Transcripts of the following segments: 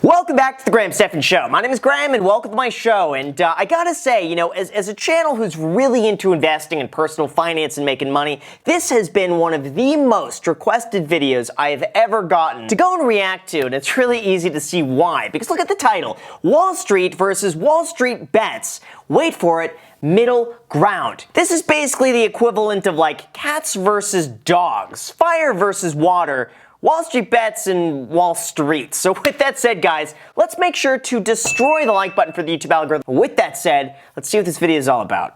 Welcome back to the Graham Stephan Show. My name is Graham and welcome to my show. And I gotta say, you know, as a channel who's really into investing in personal finance and making money, this has been one of the most requested videos I have ever gotten to go and react to. And it's really easy to see why. Because look at the title, Wall Street versus WallStreetBets. Wait for it. Middle ground. This is basically the equivalent of like cats versus dogs, fire versus water, Wall Street bets and Wall Street. So with that said, guys, let's make sure to destroy the like button for the YouTube algorithm. With that said, let's see what this video is all about.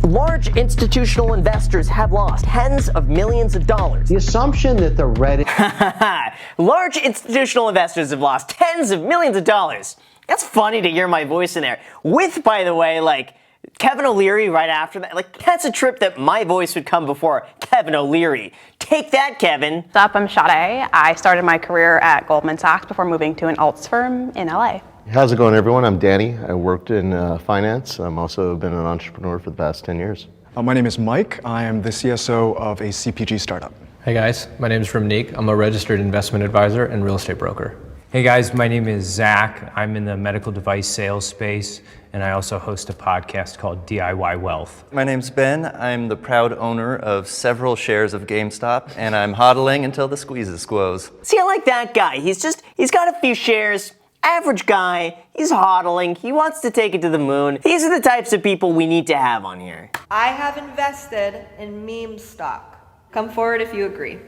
Large institutional investors have lost tens of millions of dollars. The assumption that the Reddit... Large institutional investors have lost tens of millions of dollars. That's funny to hear my voice in there. With, by the way, like, Kevin O'Leary right after that. Like, that's a trip that my voice would come before Kevin O'Leary. Take that, Kevin. What's up, I'm Sade. I started my career at Goldman Sachs before moving to an alts firm in LA. How's it going, everyone? I'm Danny. I worked in finance. I'm also been an entrepreneur for the past 10 years. My name is Mike. I am the CSO of a CPG startup. Hey guys, my name is Ramneek. I'm a registered investment advisor and real estate broker. Hey guys, my name is Zach. I'm in the medical device sales space, and I also host a podcast called DIY Wealth. My name's Ben. I'm the proud owner of several shares of GameStop, and I'm hodling until the squeezes close. See, I like that guy. He's got a few shares. Average guy, he's hodling, he wants to take it to the moon. These are the types of people we need to have on here. I have invested in meme stock. Come forward if you agree.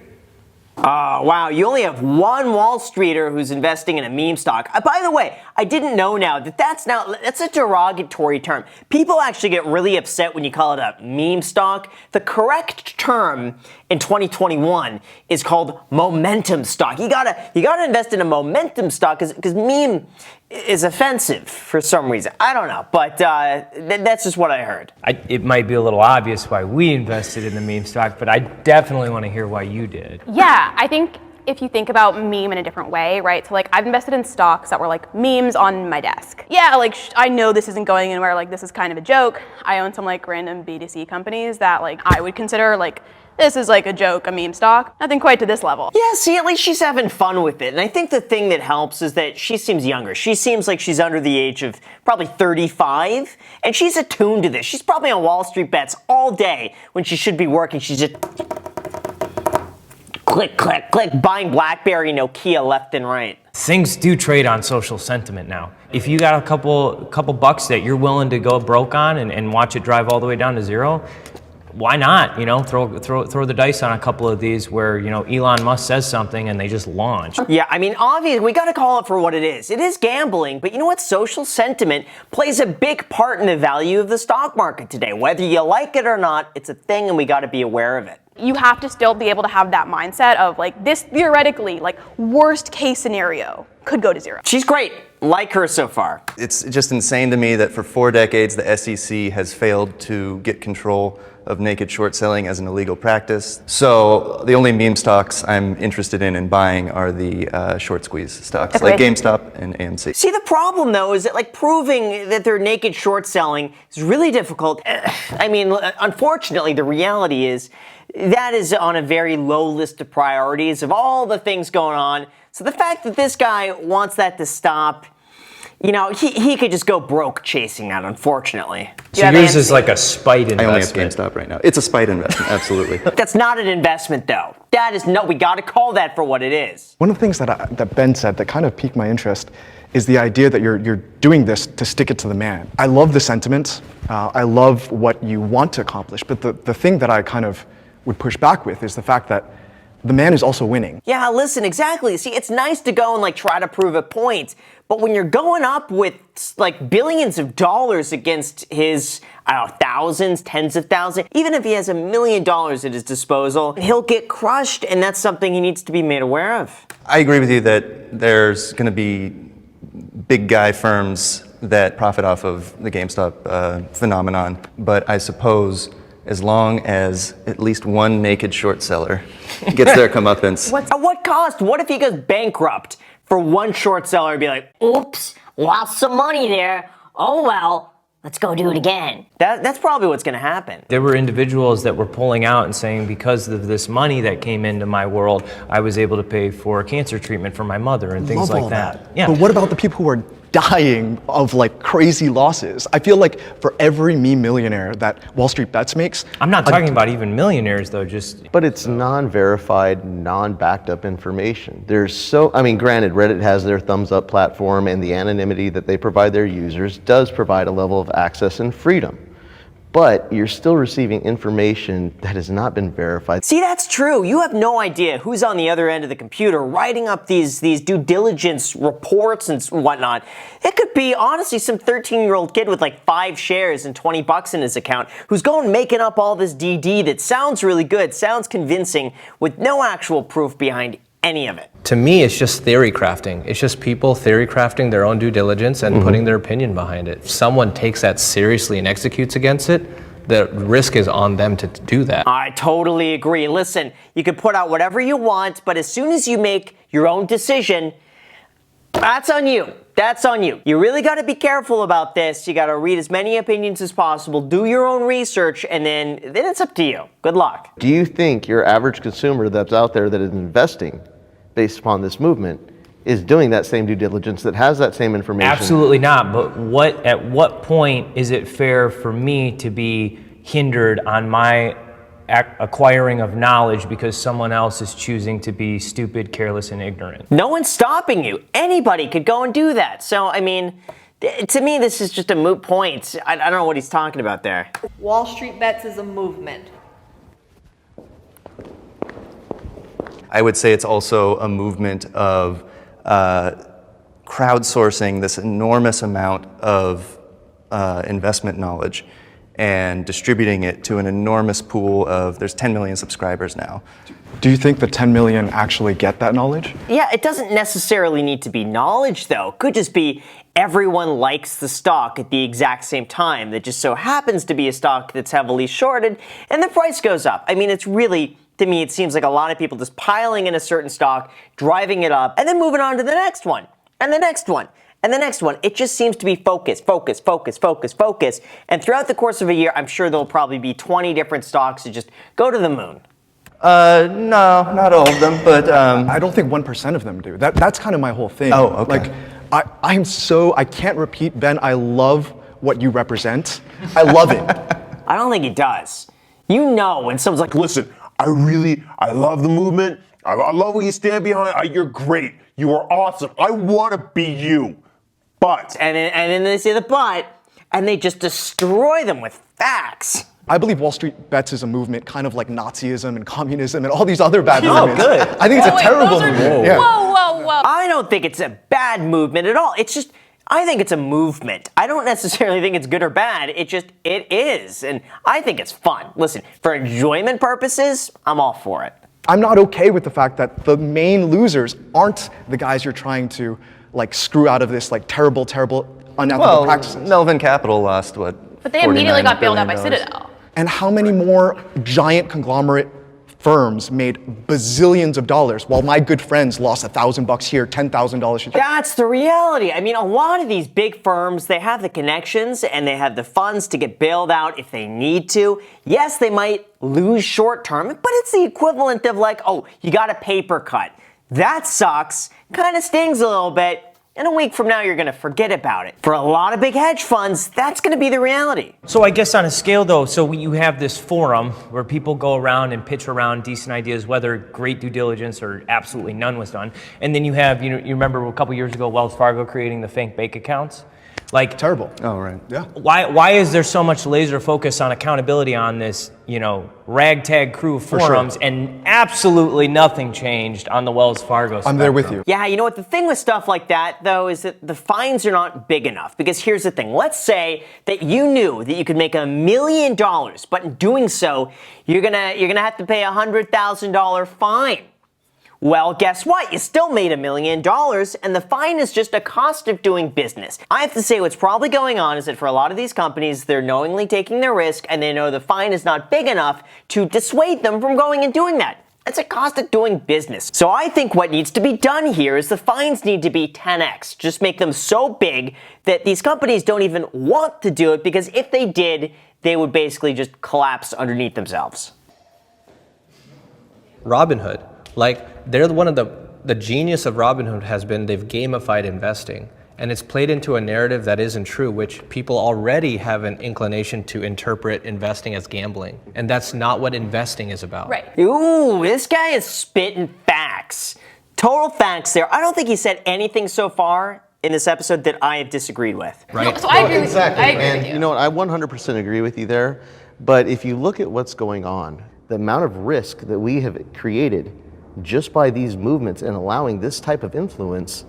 Oh, wow, you only have one Wall Streeter who's investing in a meme stock. By the way, I didn't know now that that's a derogatory term. People actually get really upset when you call it a meme stock. The correct term in 2021 is called momentum stock. You gotta invest in a momentum stock because meme is offensive for some reason. I don't know, but that's just what I heard. It might be a little obvious why we invested in the meme stock, but I definitely want to hear why you did. Yeah, I think if you think about meme in a different way, right? So like I've invested in stocks that were like memes on my desk. Yeah, like I know this isn't going anywhere, like this is kind of a joke. I own some like random B2C companies that like I would consider like this is like a joke, a meme stock. Nothing quite to this level. Yeah, see, at least she's having fun with it. And I think the thing that helps is that she seems younger. She seems like she's under the age of probably 35, and she's attuned to this. She's probably on Wall Street bets all day when she should be working. She's just click, click, click, buying BlackBerry, Nokia left and right. Things do trade on social sentiment now. If you got a couple bucks that you're willing to go broke on and watch it drive all the way down to zero, why not, throw the dice on a couple of these where, Elon Musk says something and they just launch. Yeah, I mean, obviously, we gotta call it for what it is. It is gambling, but you know what? Social sentiment plays a big part in the value of the stock market today. Whether you like it or not, it's a thing and we gotta be aware of it. You have to still be able to have that mindset of like this theoretically, like worst case scenario could go to zero. She's great. Like her so far. It's just insane to me that for 4 decades the SEC has failed to get control of naked short selling as an illegal practice. So the only meme stocks I'm interested in buying are the short squeeze stocks, like GameStop and AMC. See, the problem though is that like proving that they're naked short selling is really difficult. I mean, unfortunately, the reality is that is on a very low list of priorities of all the things going on. So the fact that this guy wants that to stop, he could just go broke chasing that, unfortunately. So yours is like a spite investment. I only have GameStop right now. It's a spite investment, absolutely. That's not an investment, though. We got to call that for what it is. One of the things that Ben said that kind of piqued my interest is the idea that you're doing this to stick it to the man. I love the sentiment. I love what you want to accomplish. But the thing that I kind of would push back with is the fact that the man is also winning. Yeah, listen, exactly. See, it's nice to go and like try to prove a point, but when you're going up with like billions of dollars against his, thousands, tens of thousands, even if he has $1 million at his disposal, he'll get crushed, and that's something he needs to be made aware of. I agree with you that there's going to be big guy firms that profit off of the GameStop phenomenon, but I suppose as long as at least one naked short seller gets their comeuppance. At what cost? What if he goes bankrupt for one short seller and be like, oops, lost some money there. Oh well, let's go do it again. That's probably what's going to happen. There were individuals that were pulling out and saying, because of this money that came into my world, I was able to pay for cancer treatment for my mother and things Love all like that. Yeah. But what about the people who are dying of like crazy losses? I feel like for every meme millionaire that WallStreetBets makes, I'm not talking about even millionaires though, just. But it's non-verified, non-backed up information. Granted, Reddit has their thumbs up platform, and the anonymity that they provide their users does provide a level of access and freedom. But you're still receiving information that has not been verified. See, that's true. You have no idea who's on the other end of the computer writing up these due diligence reports and whatnot. It could be, honestly, some 13-year-old kid with like 5 shares and $20 in his account who's going making up all this DD that sounds really good, sounds convincing, with no actual proof behind any of it. To me, it's just theory crafting. It's just people theory crafting their own due diligence and putting their opinion behind it. If someone takes that seriously and executes against it, the risk is on them to do that. I totally agree. Listen, you can put out whatever you want, but as soon as you make your own decision, that's on you. That's on you. You really got to be careful about this. You got to read as many opinions as possible, do your own research, and then it's up to you. Good luck. Do you think your average consumer that's out there that is investing based upon this movement is doing that same due diligence, that has that same information? Absolutely not. But at what point is it fair for me to be hindered on my acquiring of knowledge because someone else is choosing to be stupid, careless, and ignorant? No one's stopping you. Anybody could go and do that. So, I mean, to me, this is just a moot point. I don't know what he's talking about there. WallStreetBets is a movement. I would say it's also a movement of crowdsourcing this enormous amount of investment knowledge and distributing it to an enormous pool of, there's 10 million subscribers now. do you think the 10 million actually get that knowledge? Yeah, it doesn't necessarily need to be knowledge, though. It could just be everyone likes the stock at the exact same time. That just so happens to be a stock that's heavily shorted, and the price goes up. I mean, it's really, to me, it seems like a lot of people just piling in a certain stock, driving it up, and then moving on to the next one, and the next one, and the next one. It just seems to be focus. And throughout the course of a year, I'm sure there'll probably be 20 different stocks that just go to the moon. No, not all of them, but I don't think 1% of them do. That's kind of my whole thing. Oh, okay. Like, I can't repeat, Ben, I love what you represent. I love it. I don't think he does. You know when someone's like, Listen, I love the movement. I love what you stand behind. You're great. You are awesome. I want to be you. But. and then they say the but, and they just destroy them with facts. I believe WallStreetBets is a movement kind of like Nazism and communism and all these other bad Oh, movements. good. I think it's a terrible movement. Yeah. Whoa. I don't think it's a bad movement at all. It's just, I think it's a movement. I don't necessarily think it's good or bad. It is. And I think it's fun. Listen, for enjoyment purposes, I'm all for it. I'm not okay with the fact that the main losers aren't the guys you're trying to like screw out of this like terrible, unethical practices. Melvin Capital lost what? But they immediately $49 got bailed out by billion. Citadel. And how many more giant conglomerate firms made bazillions of dollars while my good friends lost $1,000 here, $10,000 here? That's the reality. I mean, a lot of these big firms, they have the connections and they have the funds to get bailed out if they need to. Yes, they might lose short term, but it's the equivalent of like, oh, you got a paper cut. That sucks, kind of stings a little bit. And a week from now, you're going to forget about it. For a lot of big hedge funds, that's going to be the reality. So I guess on a scale though, so you have this forum where people go around and pitch around decent ideas, whether great due diligence or absolutely none was done. And then you have, you remember a couple years ago, Wells Fargo creating the fake bank accounts? Like, Terrible. Oh, right. Yeah. why is there so much laser focus on accountability on this, ragtag crew of forums and absolutely nothing changed on the Wells Fargo I'm there with spectrum? you. Yeah, you know what? The thing with stuff like that, though, is that the fines are not big enough. Because here's the thing. Let's say that you knew that you could make $1 million, but in doing so, you're gonna have to pay a $100,000 fine. Well, guess what? You still made $1 million, and the fine is just a cost of doing business. I have to say what's probably going on is that for a lot of these companies, they're knowingly taking their risk, and they know the fine is not big enough to dissuade them from going and doing that. It's a cost of doing business. So I think what needs to be done here is the fines need to be 10x. Just make them so big that these companies don't even want to do it, because if they did, they would basically just collapse underneath themselves. Robinhood, like they're one of the genius of Robinhood has been they've gamified investing. And it's played into a narrative that isn't true, which people already have an inclination to interpret investing as gambling. And that's not what investing is about. Right. Ooh, this guy is spitting facts. Total facts there. I don't think he said anything so far in this episode that I have disagreed with. Right? No, so I agree with you. I agree And with you. you know what, I 100% agree with you there. But if you look at what's going on, the amount of risk that we have created just by these movements and allowing this type of influence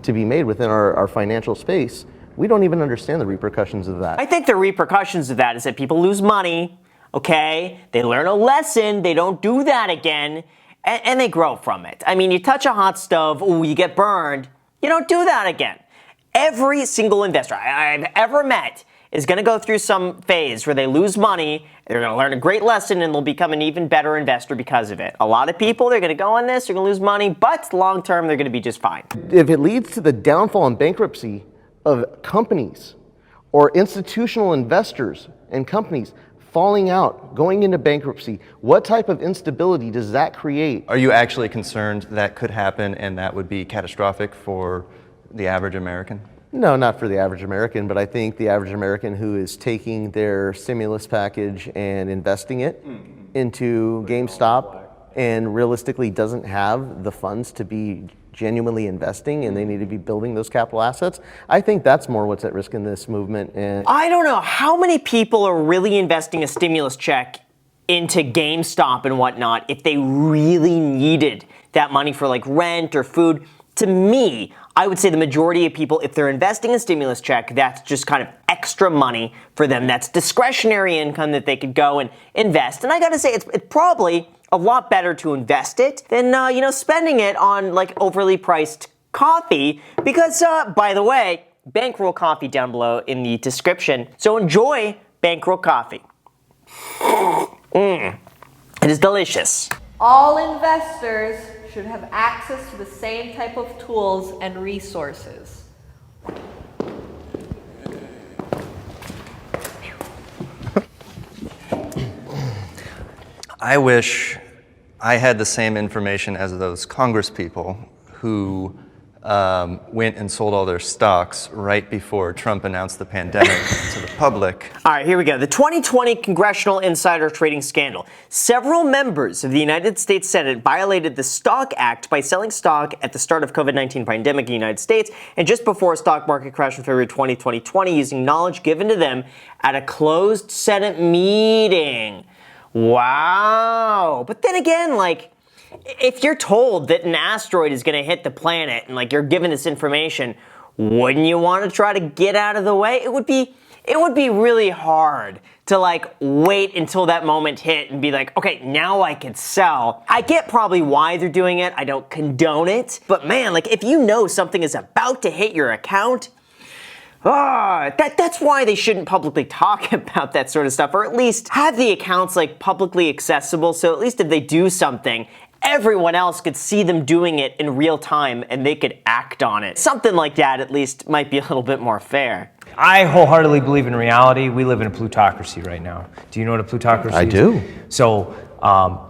to be made within our financial space, we don't even understand the repercussions of that. I think the repercussions of that is that people lose money, okay? They learn a lesson, they don't do that again, and they grow from it. I mean, you touch a hot stove, ooh, you get burned. You don't do that again. Every single investor I've ever met is going to go through some phase where they lose money, they're going to learn a great lesson, and they'll become an even better investor because of it. A lot of people, they're going to go on this, they're going to lose money, but long term, they're going to be just fine. If it leads to the downfall and bankruptcy of companies or institutional investors and companies falling out, going into bankruptcy, what type of instability does that create? Are you actually concerned that could happen and that would be catastrophic for the average American? No, not for the average American, but I think the average American who is taking their stimulus package and investing it into GameStop and realistically doesn't have the funds to be genuinely investing, and they need to be building those capital assets. I think that's more what's at risk in this movement. And I don't know how many people are really investing a stimulus check into GameStop and whatnot if they really needed that money for like rent or food. To me, I would say the majority of people, if they're investing a stimulus check, that's just kind of extra money for them. That's discretionary income that they could go and invest. And I gotta say, it's probably a lot better to invest it than spending it on like overly priced coffee. Because by the way, Bankroll coffee down below in the description. So enjoy Bankroll coffee. It is delicious. All investors should have access to the same type of tools and resources. I wish I had the same information as those Congress people who went and sold all their stocks right before Trump announced the pandemic to the public. All right, here we go. The 2020 Congressional Insider Trading Scandal. Several members of the United States Senate violated the Stock Act by selling stock at the start of COVID-19 pandemic in the United States and just before a stock market crash in February 2020 using knowledge given to them at a closed Senate meeting. Wow. But then again, if you're told that an asteroid is going to hit the planet and you're given this information, wouldn't you want to try to get out of the way? It would be really hard to wait until that moment hit and be like, okay, now I can sell. I get probably why they're doing it. I don't condone it. But man, if you know something is about to hit your account, that's why they shouldn't publicly talk about that sort of stuff, or at least have the accounts publicly accessible, so at least if they do something, everyone else could see them doing it in real time and they could act on it. Something like that at least might be a little bit more fair. I wholeheartedly believe in reality. We live in a plutocracy right now. Do you know what a plutocracy is? I do. So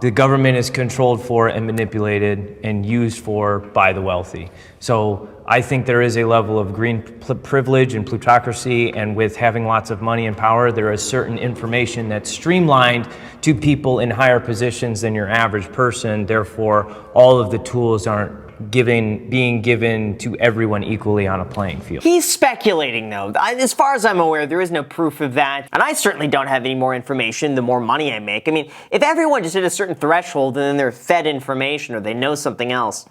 the government is controlled for and manipulated and used for by the wealthy. So I think there is a level of green privilege and plutocracy, and with having lots of money and power, there is certain information that's streamlined to people in higher positions than your average person. Therefore, all of the tools aren't being given to everyone equally on a playing field. He's speculating though. As far as I'm aware, there is no proof of that. And I certainly don't have any more information the more money I make. I mean, if everyone just hit a certain threshold and then they're fed information or they know something else,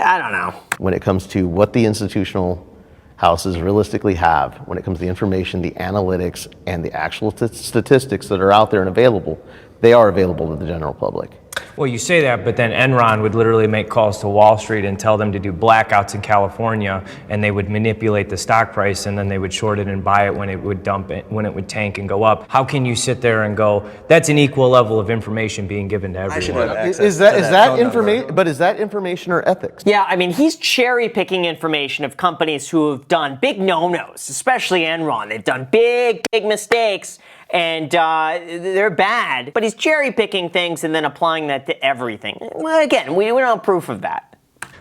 I don't know. When it comes to what the institutional houses realistically have, when it comes to the information, the analytics, and the actual statistics that are out there and available, they are available to the general public. Well, you say that, but then Enron would literally make calls to Wall Street and tell them to do blackouts in California, and they would manipulate the stock price, and then they would short it and buy it when it would dump it, when it would tank and go up. How can you sit there and go, that's an equal level of information being given to everyone? Is that information? But is that information or ethics? Yeah, I mean, he's cherry picking information of companies who have done big no-nos, especially Enron. They've done big mistakes, and they're bad. But he's cherry picking things and then applying that to everything. Well, again, we don't have proof of that.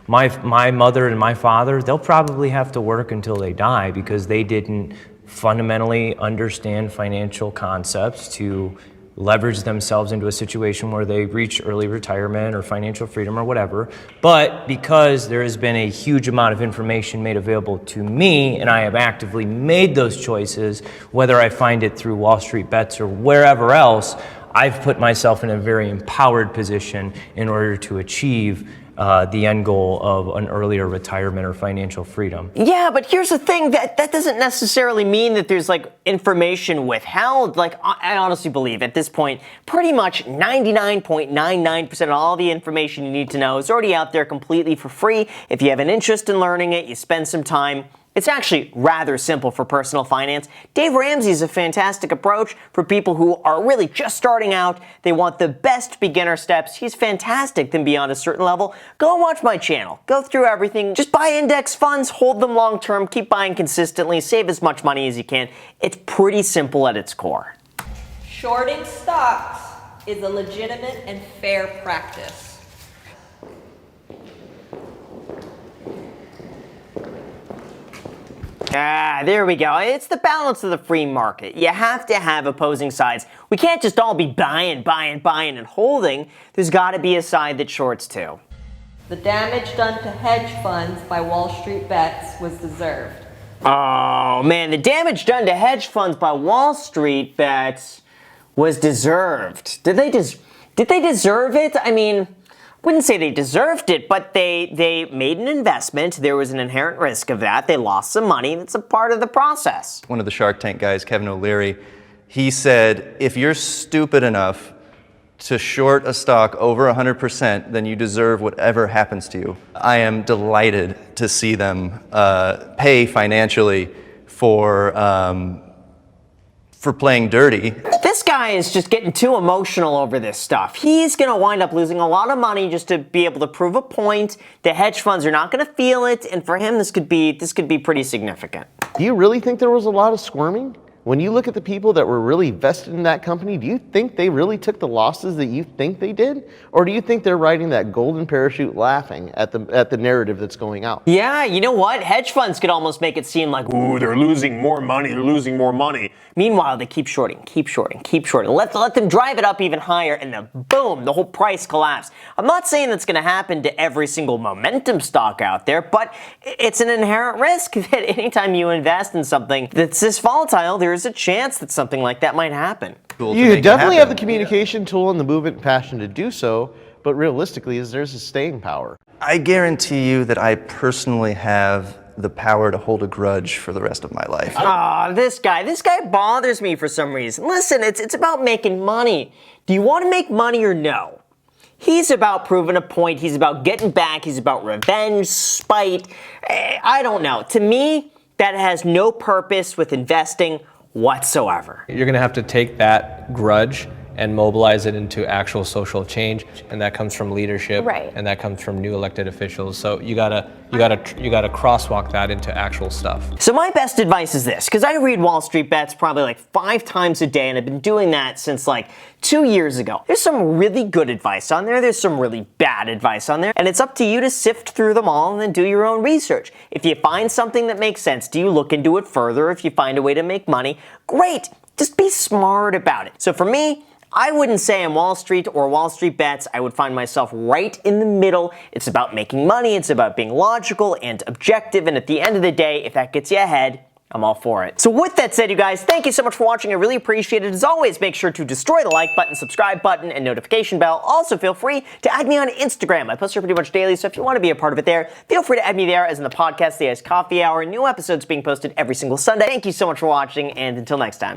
My mother and my father, they'll probably have to work until they die because they didn't fundamentally understand financial concepts to leverage themselves into a situation where they reach early retirement or financial freedom or whatever. But because there has been a huge amount of information made available to me, and I have actively made those choices, whether I find it through WallStreetBets or wherever else, I've put myself in a very empowered position in order to achieve the end goal of an earlier retirement or financial freedom. Yeah, but here's the thing, that doesn't necessarily mean that there's like information withheld. Like, I honestly believe at this point, pretty much 99.99% of all the information you need to know is already out there completely for free. If you have an interest in learning it, you spend some time. It's actually rather simple for personal finance. Dave Ramsey's a fantastic approach for people who are really just starting out. They want the best beginner steps. He's fantastic. Then beyond a certain level, go and watch my channel. Go through everything. Just buy index funds, hold them long term, keep buying consistently, save as much money as you can. It's pretty simple at its core. Shorting stocks is a legitimate and fair practice. Ah, there we go. It's the balance of the free market. You have to have opposing sides. We can't just all be buying, and holding. There's got to be a side that shorts too. The damage done to hedge funds by WallStreetBets was deserved. Oh man, the damage done to hedge funds by WallStreetBets was deserved. Did they deserve it? I mean, wouldn't say they deserved it, but they made an investment. There was an inherent risk of that. They lost some money. That's a part of the process. One of the Shark Tank guys, Kevin O'Leary, he said, if you're stupid enough to short a stock over 100%, then you deserve whatever happens to you. I am delighted to see them pay financially for playing dirty. This guy is just getting too emotional over this stuff. He's going to wind up losing a lot of money just to be able to prove a point. The hedge funds are not going to feel it, and for him, this could be pretty significant. Do you really think there was a lot of squirming? When you look at the people that were really vested in that company, do you think they really took the losses that you think they did? Or do you think they're riding that golden parachute laughing at the narrative that's going out? Yeah, you know what? Hedge funds could almost make it seem like, Ooh, they're losing more money. They're losing more money. Meanwhile, they keep shorting. Let them drive it up even higher, and then boom, the whole price collapse. I'm not saying that's going to happen to every single momentum stock out there, but it's an inherent risk that anytime you invest in something that's this volatile, there's a chance that something like that might happen. You definitely have the communication tool and the movement and passion to do so, but realistically, there's a staying power. I guarantee you that I personally have the power to hold a grudge for the rest of my life. Ah, this guy bothers me for some reason. Listen, it's about making money. Do you want to make money or no? He's about proving a point. He's about getting back. He's about revenge, spite. I don't know. To me, that has no purpose with investing whatsoever. You're going to have to take that grudge and mobilize it into actual social change, and that comes from leadership, Right. and that comes from new elected officials. So you gotta crosswalk that into actual stuff. So my best advice is this, because I read WallStreetBets probably like 5 times a day, and I've been doing that since like 2 years ago. There's some really good advice on there. There's some really bad advice on there, and it's up to you to sift through them all and then do your own research. If you find something that makes sense, do you look into it further? If you find a way to make money, great. Just be smart about it. So for me, I wouldn't say I'm Wall Street or WallStreetBets. I would find myself right in the middle. It's about making money. It's about being logical and objective. And at the end of the day, if that gets you ahead, I'm all for it. So with that said, you guys, thank you so much for watching. I really appreciate it. As always, make sure to destroy the like button, subscribe button, and notification bell. Also, feel free to add me on Instagram. I post here pretty much daily, so if you want to be a part of it there, feel free to add me there, as in the podcast, the Iced Coffee Hour. New episodes being posted every single Sunday. Thank you so much for watching, and until next time.